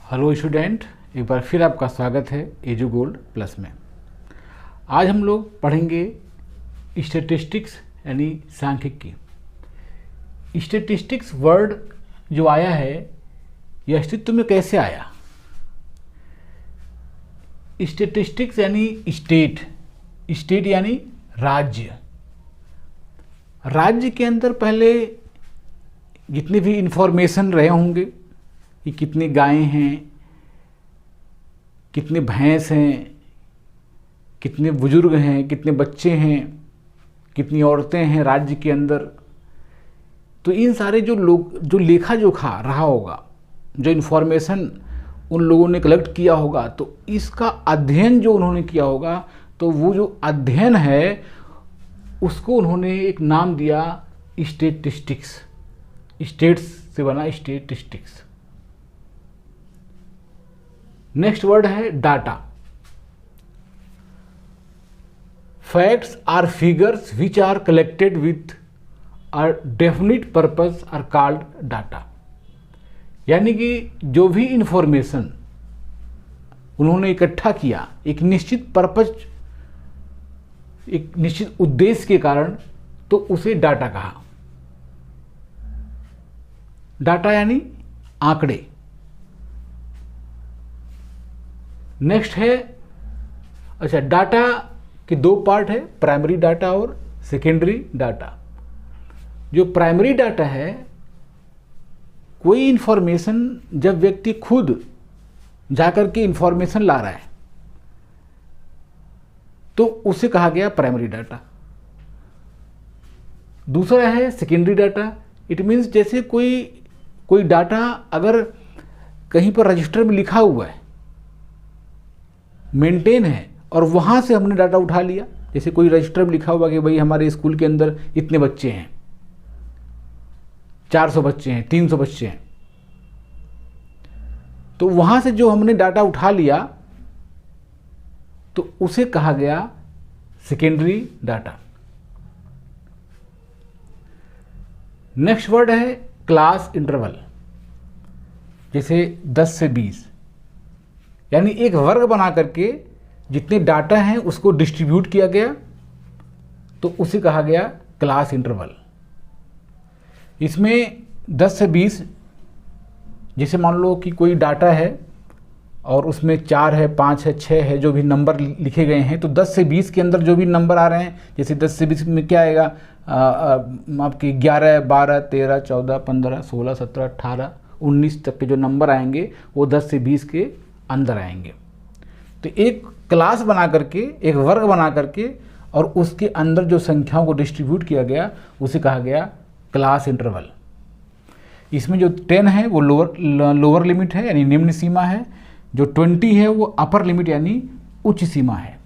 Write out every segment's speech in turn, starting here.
Hello student, एक बार फिर आपका स्वागत है एजू गोल्ड प्लस में। आज हम लोग पढ़ेंगे स्टैटिस्टिक्स यानी सांख्यिकी। स्टैटिस्टिक्स वर्ड जो आया है यह अस्तित्व में कैसे आया। स्टैटिस्टिक्स यानी स्टेट यानी राज्य। राज्य के अंदर पहले जितने भी इंफॉर्मेशन रहे होंगे कि कितनी गायें हैं, कितने भैंस हैं, कितने बुजुर्ग हैं, कितने बच्चे हैं, कितनी औरतें हैं राज्य के अंदर, तो इन सारे जो लोग जो लेखा जोखा रहा होगा, जो इन्फॉर्मेशन उन लोगों ने कलेक्ट किया होगा, तो इसका अध्ययन जो उन्होंने किया होगा, तो वो जो अध्ययन है उसको उन्होंने एक नाम दिया स्टैटिस्टिक्स। स्टेट्स से बना स्टैटिस्टिक्स। नेक्स्ट वर्ड है data. Facts or figures which are collected with a definite purpose are called data. यानी कि जो भी इंफॉर्मेशन उन्होंने इकट्ठा किया एक निश्चित पर्पस, एक निश्चित उद्देश्य के कारण, तो उसे डाटा कहा। डाटा यानी आंकड़े। नेक्स्ट है, अच्छा, डाटा के दो पार्ट है, प्राइमरी डाटा और सेकेंडरी डाटा। जो प्राइमरी डाटा है, कोई इंफॉर्मेशन जब व्यक्ति खुद जाकर के इंफॉर्मेशन ला रहा है तो उसे कहा गया प्राइमरी डाटा। दूसरा है सेकेंडरी डाटा। इट मीन्स जैसे कोई डाटा अगर कहीं पर रजिस्टर में लिखा हुआ है, मेंटेन है, और वहाँ से हमने डाटा उठा लिया। जैसे कोई रजिस्टर में लिखा हुआ कि भाई हमारे स्कूल के अंदर इतने बच्चे हैं, 400 बच्चे हैं, 300 बच्चे हैं, तो वहाँ से जो हमने डाटा उठा लिया तो उसे कहा गया सेकेंडरी डाटा। नेक्स्ट वर्ड है क्लास इंटरवल। जैसे 10 से 20, यानी एक वर्ग बना करके जितने डाटा हैं उसको डिस्ट्रीब्यूट किया गया, तो उसे कहा गया क्लास इंटरवल। इसमें 10 से 20, जैसे मान लो कि कोई डाटा है और उसमें 4 है, 5 है, 6 है, जो भी नंबर लिखे गए हैं, तो 10 से 20 के अंदर जो भी नंबर आ रहे हैं, जैसे 10 से 20 में क्या आएगा, आपके 11, 12, 13, 14, 15, 16, 17, 18, 19 तक के जो नंबर आएंगे वो 10 से 20 के अंदर आएंगे। तो एक क्लास बना करके, एक वर्ग बना करके, और उसके अंदर जो संख्याओं को डिस्ट्रीब्यूट किया गया उसे कहा गया क्लास इंटरवल। इसमें जो 10 है वो लोअर लिमिट है यानी निम्न सीमा है, जो 20 है वो अपर लिमिट यानी उच्च सीमा है,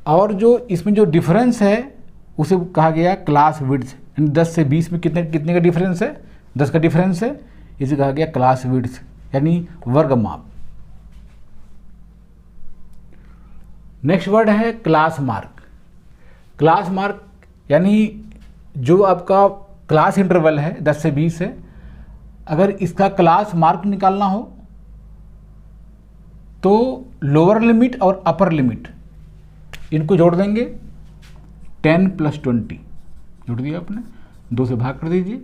और जो इसमें जो डिफरेंस है उसे कहा गया क्लास विड्थ। यानी 10 से 20 में कितने का डिफरेंस है, 10 का डिफरेंस है, इसे कहा गया क्लास विड्थ यानी वर्ग माप। नेक्स्ट वर्ड है क्लास मार्क। क्लास मार्क यानी जो आपका क्लास इंटरवल है 10 से 20 है, अगर इसका क्लास मार्क निकालना हो तो लोअर लिमिट और अपर लिमिट इनको जोड़ देंगे। 10 + 20 जोड़ दिया आपने, 2 से भाग कर दीजिए,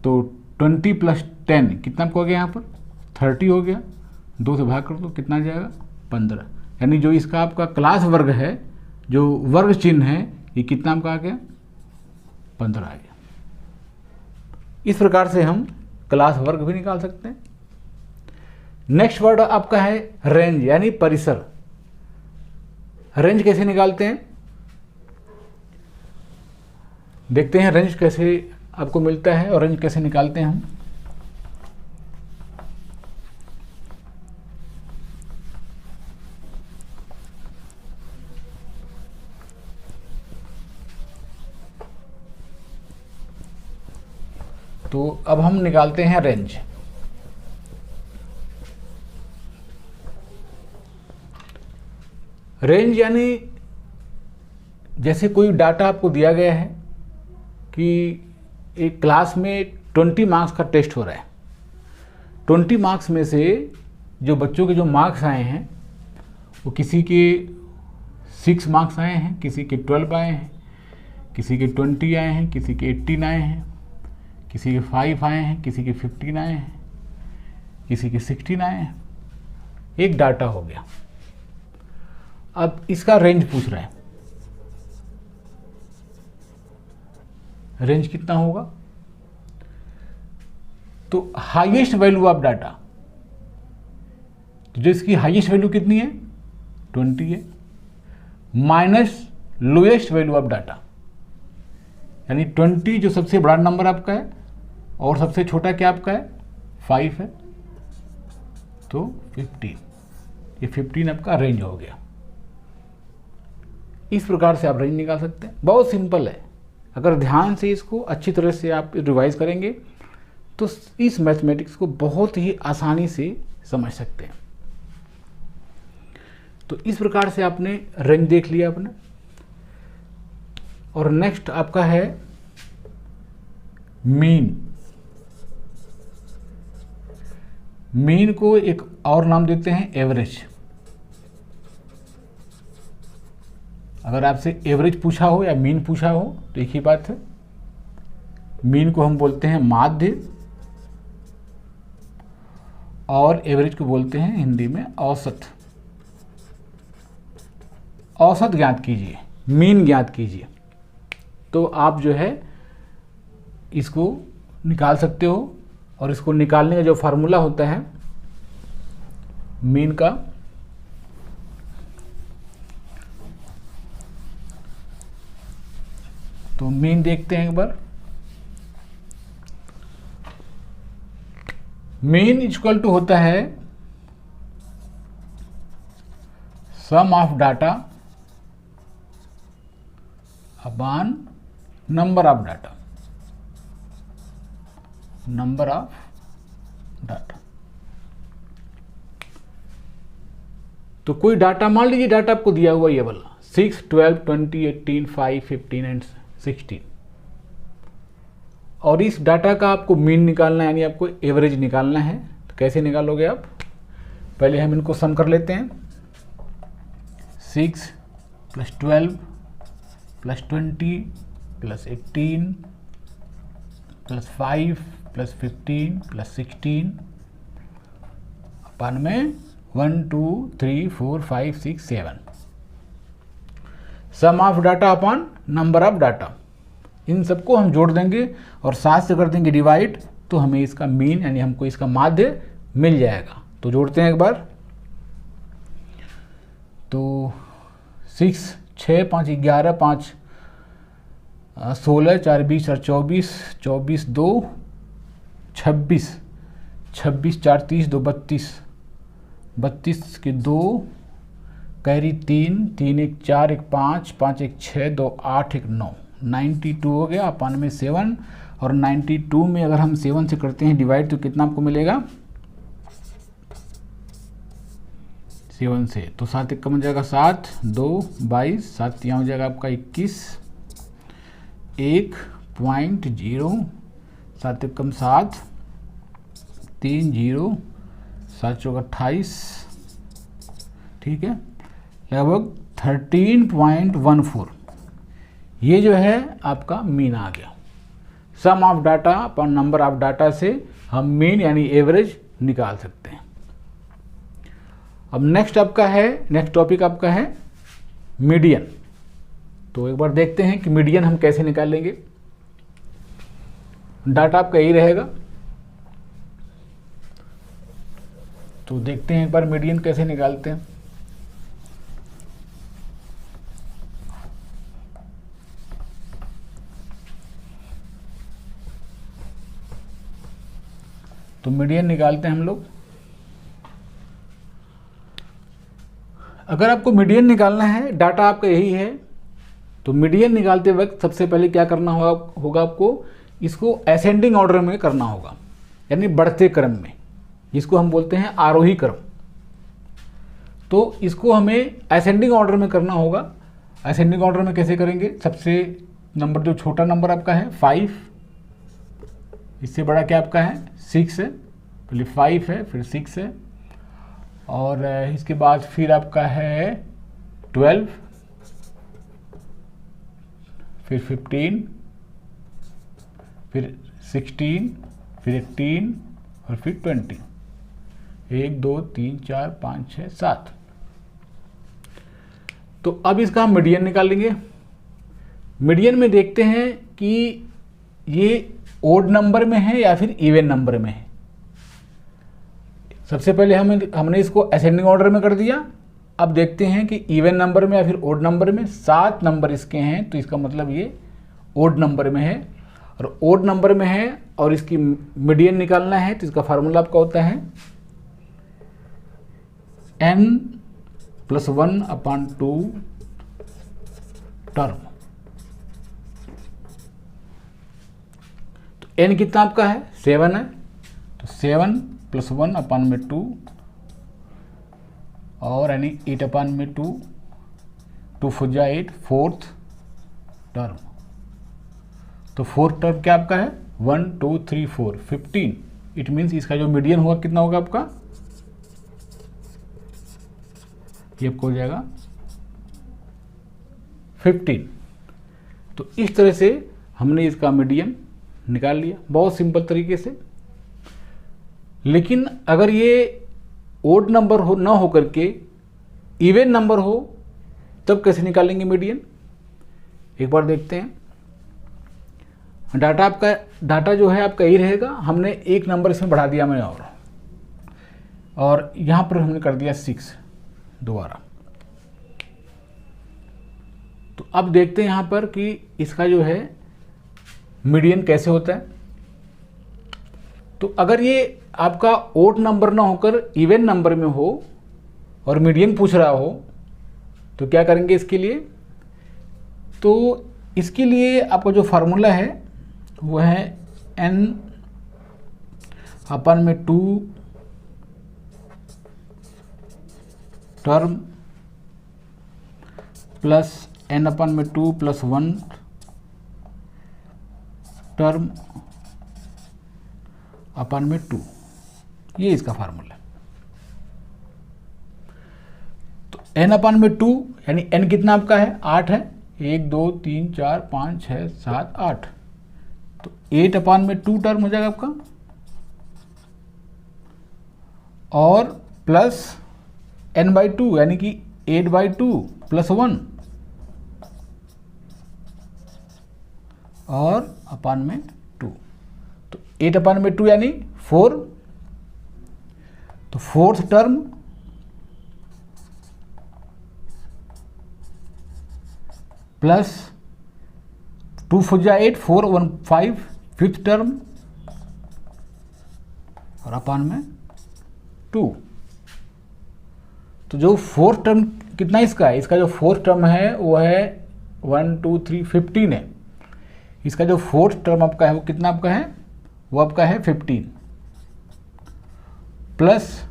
तो 20 + 10 कितना आपको हो गया, यहाँ पर 30 हो गया, 2 से भाग कर दो, कितना आ जाएगा 15। यानी जो इसका आपका क्लास वर्ग है, जो वर्ग चिन्ह है, ये कितना आपका आ गया 15 आ गया। इस प्रकार से हम क्लास वर्ग भी निकाल सकते हैं। नेक्स्ट वर्ड आपका है रेंज यानी परिसर। रेंज कैसे निकालते हैं, देखते हैं रेंज कैसे आपको मिलता है और रेंज कैसे निकालते हैं हम। तो अब हम निकालते हैं रेंज। रेंज यानी जैसे कोई डाटा आपको दिया गया है कि एक क्लास में 20 मार्क्स का टेस्ट हो रहा है, 20 मार्क्स में से जो बच्चों के जो मार्क्स आए हैं वो किसी के 6 मार्क्स आए हैं, किसी के 12 आए हैं, किसी के 20 आए हैं, किसी के 18 आए हैं, किसी के 5 आए हैं, किसी के 15 आए हैं, किसी के 16 आए हैं। एक डाटा हो गया। अब इसका रेंज पूछ रहा है, रेंज कितना होगा? तो हाईएस्ट वैल्यू ऑफ डाटा, तो जो इसकी हाईएस्ट वैल्यू कितनी है 20 है, minus lowest value of data, यानी 20 जो सबसे बड़ा नंबर आपका है और सबसे छोटा क्या आपका है 5 है, तो 15, ये 15 आपका रेंज हो गया। इस प्रकार से आप रेंज निकाल सकते हैं। बहुत सिंपल है, अगर ध्यान से इसको अच्छी तरह से आप रिवाइज करेंगे तो इस मैथमेटिक्स को बहुत ही आसानी से समझ सकते हैं। तो इस प्रकार से आपने रेंज देख लिया आपने। और नेक्स्ट आपका है मीन। मीन को एक और नाम देते हैं एवरेज। अगर आपसे एवरेज पूछा हो या मीन पूछा हो तो एक ही बात है। मीन को हम बोलते हैं माध्य और एवरेज को बोलते हैं हिंदी में औसत। औसत ज्ञात कीजिए, मीन ज्ञात कीजिए, तो आप जो है इसको निकाल सकते हो। और इसको निकालने का जो फार्मूला होता है मीन का, तो मीन देखते हैं एक बार। मीन इक्वल टू होता है sum of data upon number of data, number of data. तो कोई डाटा मान लीजिए, डाटा आपको दिया हुआ ये वाला 6, 12, 20, 18, 5, 15 एंड 16, और इस डाटा का आपको मीन निकालना है, यानी आपको एवरेज निकालना है। तो कैसे निकालोगे आप? पहले हम इनको सम कर लेते हैं। 6 + 12 + 20 + 18 + 5 + 15 + 16 अपन में 1, 2, 3, 4, 5, 6, 7। Sum of data upon number of data, इन सबको हम जोड़ देंगे और 7 से कर देंगे डिवाइड, तो हमें इसका मीन यानी हमको इसका माध्य मिल जाएगा। तो जोड़ते हैं एक बार। तो 6, 6, 5, 11, 5, 16, 4, 20, 24, 24, 2, 26, 26, 4, 30, 2, 32, 32 के 2, कैरी 3, 3, 1, 4, 1, 5, 5, 1, 6, 2, 8, 1, 9, 92 हो गया। अपन में 7, और 92 में अगर हम 7 से करते हैं डिवाइड तो कितना आपको मिलेगा 7 से, तो 7 एक कम हो जाएगा 7, 2, 22, 7 यहाँ हो जाएगा आपका 21, 1.0, 7 एक कम 7, 3, 0, 7 चौका 28, ठीक है, लगभग 13.14। ये जो है आपका मीन आ गया। सम ऑफ डाटा पर नंबर ऑफ डाटा से हम मीन यानी एवरेज निकाल सकते हैं। अब नेक्स्ट टॉपिक आपका है मीडियन। तो एक बार देखते हैं कि मीडियन हम कैसे निकालेंगे। डाटा आपका यही रहेगा, तो देखते हैं एक बार मीडियन कैसे निकालते हैं। तो मीडियन निकालते हैं हम लोग। अगर आपको मीडियन निकालना है, डाटा आपका यही है, तो मीडियन निकालते वक्त सबसे पहले क्या करना होगा आपको, इसको असेंडिंग ऑर्डर में करना होगा, यानी बढ़ते क्रम में, जिसको हम बोलते हैं आरोही क्रम। तो इसको हमें असेंडिंग ऑर्डर में करना होगा। असेंडिंग ऑर्डर में कैसे करेंगे? सबसे नंबर जो छोटा नंबर आपका है 5, इससे बड़ा क्या आपका है 6 है, पहले 5 है, फिर 6 है, और इसके बाद फिर आपका है 12, फिर 15, फिर 16, फिर 18 और फिर 20। 1 2 3 4 5 6 7। तो अब इसका हम मीडियन निकालेंगे। मीडियन में देखते हैं कि ये ओड नंबर में है या फिर इवन नंबर में है। सबसे पहले हमने इसको असेंडिंग ऑर्डर में कर दिया। अब देखते हैं कि इवन नंबर में या फिर ओड नंबर में। 7 नंबर इसके हैं, तो इसका मतलब ये ओड नंबर में है, और ओड नंबर में है और इसकी मीडियन निकालना है, तो इसका फार्मूला आपका होता है n+1/2 टर्म। तो n कितना आपका है? 7 है, तो 7+1/2 और यानी 8/2, 2 4 जा 8, 4th टर्म। तो 4th टर्म क्या आपका है? 1 2 3 4 15। इट मीन्स इसका जो मीडियन होगा कितना होगा आपका? ये आपको हो जाएगा 15। तो इस तरह से हमने इसका मीडियन निकाल लिया, बहुत सिंपल तरीके से। लेकिन अगर ये ओड नंबर हो ना हो करके इवन नंबर हो, तब कैसे निकालेंगे मीडियन? एक बार देखते हैं। डाटा जो है आपका यही रहेगा। हमने एक नंबर इसमें बढ़ा दिया मैंने, और यहाँ पर हमने कर दिया 6 दोबारा। तो अब देखते हैं यहाँ पर कि इसका जो है मीडियन कैसे होता है। तो अगर ये आपका ओड नंबर ना होकर इवन नंबर में हो और मीडियन पूछ रहा हो, तो क्या करेंगे इसके लिए? तो इसके लिए आपका जो फार्मूला है वो है n/2 term plus n/2 + 1 term (2). ये इसका फार्मूला है। तो n/2 यानी n कितना आपका है? 8 है। 1 2 3 4 5 6 7 8। तो 8/2 टर्म हो जाएगा आपका, और प्लस n/2 यानी कि 8/2 + 1 और (2). तो 8/2 यानी 4। तो 4th टर्म प्लस 2 4 जा 8, 4 1 5, 5th टर्म और (2). तो जो 4th टर्म कितना इसका है? इसका जो 4th टर्म है वो है 1 2 3 15 है। इसका जो 4th टर्म आपका है वो कितना आपका है? वो आपका है 15 प्लस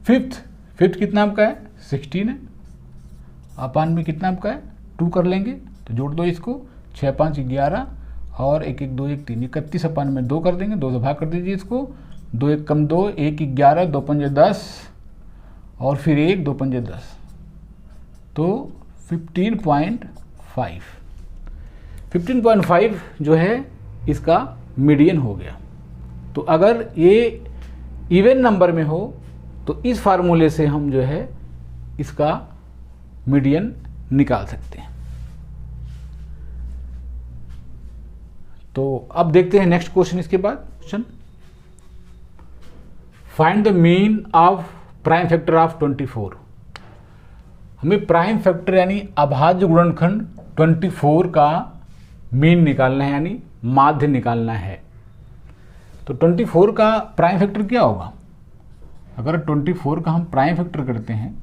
5th कितना आपका है? 16 है। (में कितना आपका है? 2 कर लेंगे, तो जोड़ दो इसको। 6 5 11 और 1 1 2 1 3, 31 2 कर देंगे, 2 से भाग कर दीजिए इसको। 2 1 कम 2, 1 11, 2 5 10 और फिर 1 2 5 10, तो 15.5। 15.5 जो है इसका मीडियन हो गया। तो अगर ये इवन नंबर में हो तो इस फार्मूले से हम जो है इसका मीडियन निकाल सकते हैं। तो अब देखते हैं नेक्स्ट क्वेश्चन। इसके बाद question, find the mean of prime factor of 24। हमें प्राइम फैक्टर यानी अभाज्य गुणनखंड 24 का मीन निकालना है, यानी माध्य निकालना है। तो 24 का प्राइम फैक्टर क्या होगा? अगर 24 का हम प्राइम फैक्टर करते हैं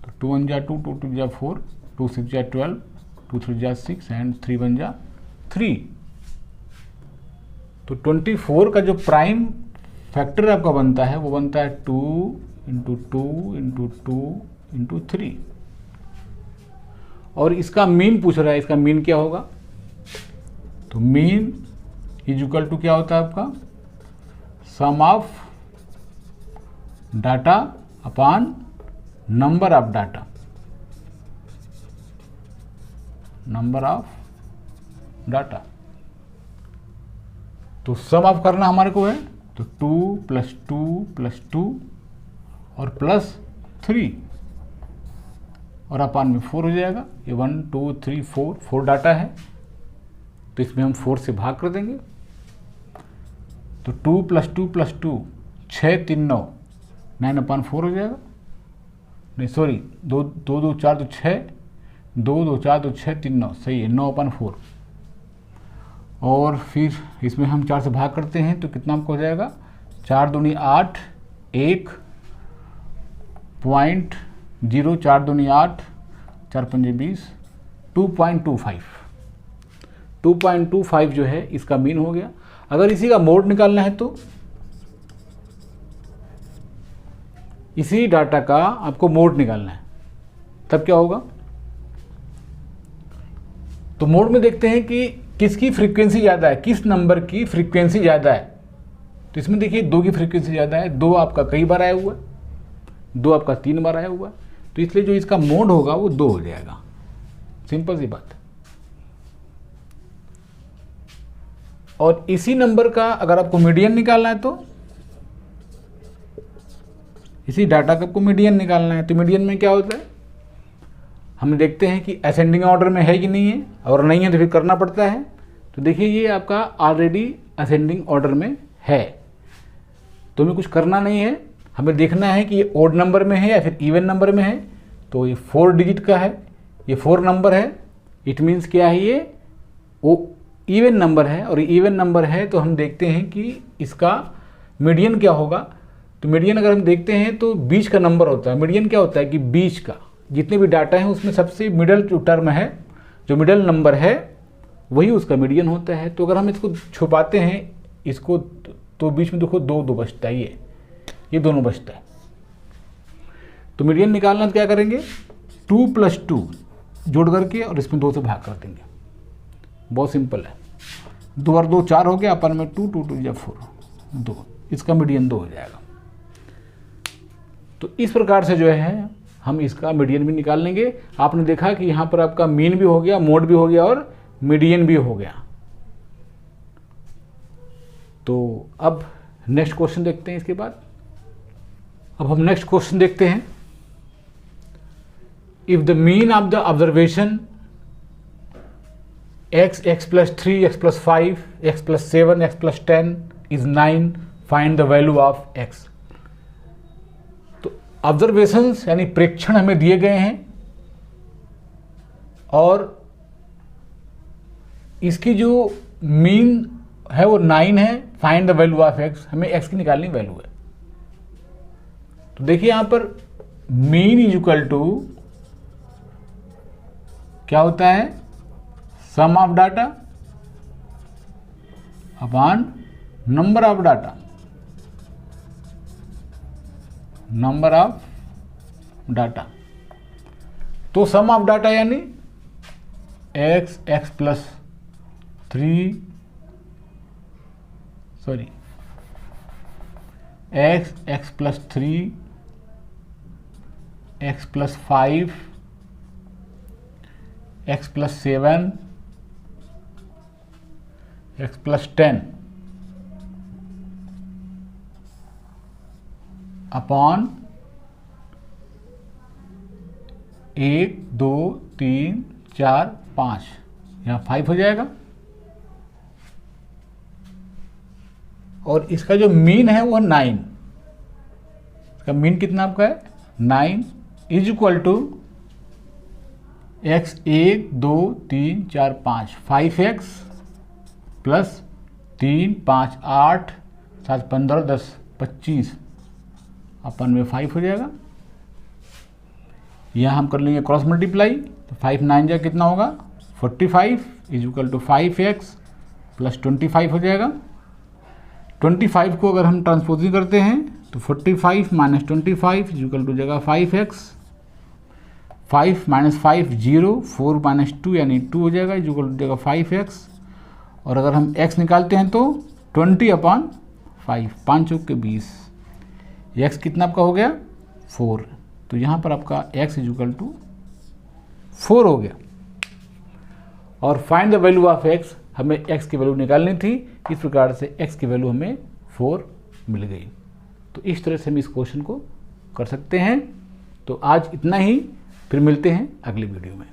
तो 2 1 जा 2, 2 2 जा 4, 2 6 जा 12, 2 3 जा 6 एंड 3 1 जा 3। तो 24 का जो प्राइम फैक्टर आपका बनता है वो बनता है 2 × 2 × 2 × 3। और इसका मीन पूछ रहा है, इसका मीन क्या होगा? तो मीन इज इक्वल टू क्या होता है आपका? Sum of data upon number of data, number of data. तो सम ऑफ करना हमारे को है, तो 2 + 2 + 2 और +3 और अपॉन में 4 हो जाएगा। ये 1 2 3 4 डाटा है, तो इसमें हम 4 से भाग कर देंगे। तो 2 + 2 + 2 6 3 9 9/4 हो जाएगा। नहीं सॉरी, 2 2 4 तो 6, 2 2 4 तो 6 3 9, सही है, 9/4। और फिर इसमें हम 4 से भाग करते हैं तो कितना हमको हो जाएगा, 4 दूनी 8, 1 पॉइंट 0, 4 दूनी 8, 4 पंजे 20, 2.25 जो है इसका मीन हो गया। अगर इसी का मोड निकालना है तो इसी डाटा का आपको मोड निकालना है, तब क्या होगा। तो मोड में देखते हैं कि किसकी फ्रीक्वेंसी ज़्यादा है, किस नंबर की फ्रीक्वेंसी ज़्यादा है। तो इसमें देखिए 2 की फ्रीक्वेंसी ज़्यादा है, 2 आपका कई बार आया हुआ है, 2 आपका 3 बार आया हुआ है, तो इसलिए जो इसका मोड होगा वो 2 हो जाएगा। सिंपल सी बात है। और इसी नंबर का अगर आपको मीडियन निकालना है, तो इसी डाटा का आपको मीडियन निकालना है, तो मीडियन में क्या होता है, हम देखते हैं कि असेंडिंग ऑर्डर में है कि नहीं है, और नहीं है तो फिर करना पड़ता है। तो देखिए ये आपका ऑलरेडी असेंडिंग ऑर्डर में है, तो हमें कुछ करना नहीं है, हमें देखना है कि ये ओड नंबर में है या फिर इवन नंबर में है। तो ये 4 डिजिट का है, ये 4 नंबर है, इट मीन्स क्या है, ये वो इवन नंबर है, और इवन नंबर है तो हम देखते हैं कि इसका मीडियन क्या होगा। तो मीडियन अगर हम देखते हैं तो बीच का नंबर होता है। मीडियन क्या होता है कि बीच का जितने भी डाटा हैं उसमें सबसे मिडल जो टर्म है, जो मिडल नंबर है, वही उसका मीडियन होता है। तो अगर हम इसको छुपाते हैं इसको, तो बीच में देखो 2 2 बचता है, ये दोनों बचता है। तो मीडियन निकालना तो क्या करेंगे, 2 + 2 जोड़ करके और इसमें 2 से भाग कर देंगे। बहुत सिंपल है, 2 और 2 4 हो गया, अपन में 2 2 2 4 2, इसका मीडियन 2 हो जाएगा। तो इस प्रकार से जो है हम इसका मीडियन भी निकाल लेंगे। आपने देखा कि यहाँ पर आपका मीन भी हो गया, मोड भी हो गया और मीडियन भी हो गया। तो अब नेक्स्ट क्वेश्चन देखते हैं। इसके बाद अब हम नेक्स्ट क्वेश्चन देखते हैं। If the mean of the observation x + 3 x + 5 x + 7 x + 10 is 9, find the value of x। तो ऑब्जर्वेशंस यानी प्रेक्षण हमें दिए गए हैं और इसकी जो मीन है वो 9 है, find the value of x, हमें x की निकालनी वैल्यू है। तो देखिए यहां पर मीन इज इक्वल टू क्या होता है, sum of data upon number of data, number of data. तो सम ऑफ डाटा यानी x + 3 sorry x + 3 x + 5 x + 7 x + 10 upon 1 2 3 4 5, यहाँ 5 हो जाएगा। और इसका जो मीन है वो 9, इसका मीन कितना आपका है 9 is equal to x 1 2 3 4 5 5x + 3 5 8 7 15 10 25 अपन में 5 हो जाएगा। यहाँ हम कर लेंगे क्रॉस मल्टीप्लाई, तो 5 9 जा कितना होगा 45 इज इक्वल टू 5x + 25 हो जाएगा। 25 को अगर हम ट्रांसपोजिंग करते हैं तो 45 - 25 इज इक्वल टू जगह 5x, 5 - 5 0, 4 - 2 यानी 2 हो जाएगा इज इक्वल टू जगह 5x। और अगर हम x निकालते हैं तो 20/5, 5 चौक के 20 x कितना आपका हो गया 4, तो यहाँ पर आपका x इक्वल टू 4 हो गया। और find the value of x, हमें x की वैल्यू निकालनी थी, इस प्रकार से x की वैल्यू हमें 4 मिल गई। तो इस तरह से हम इस क्वेश्चन को कर सकते हैं। तो आज इतना ही, फिर मिलते हैं अगले वीडियो में।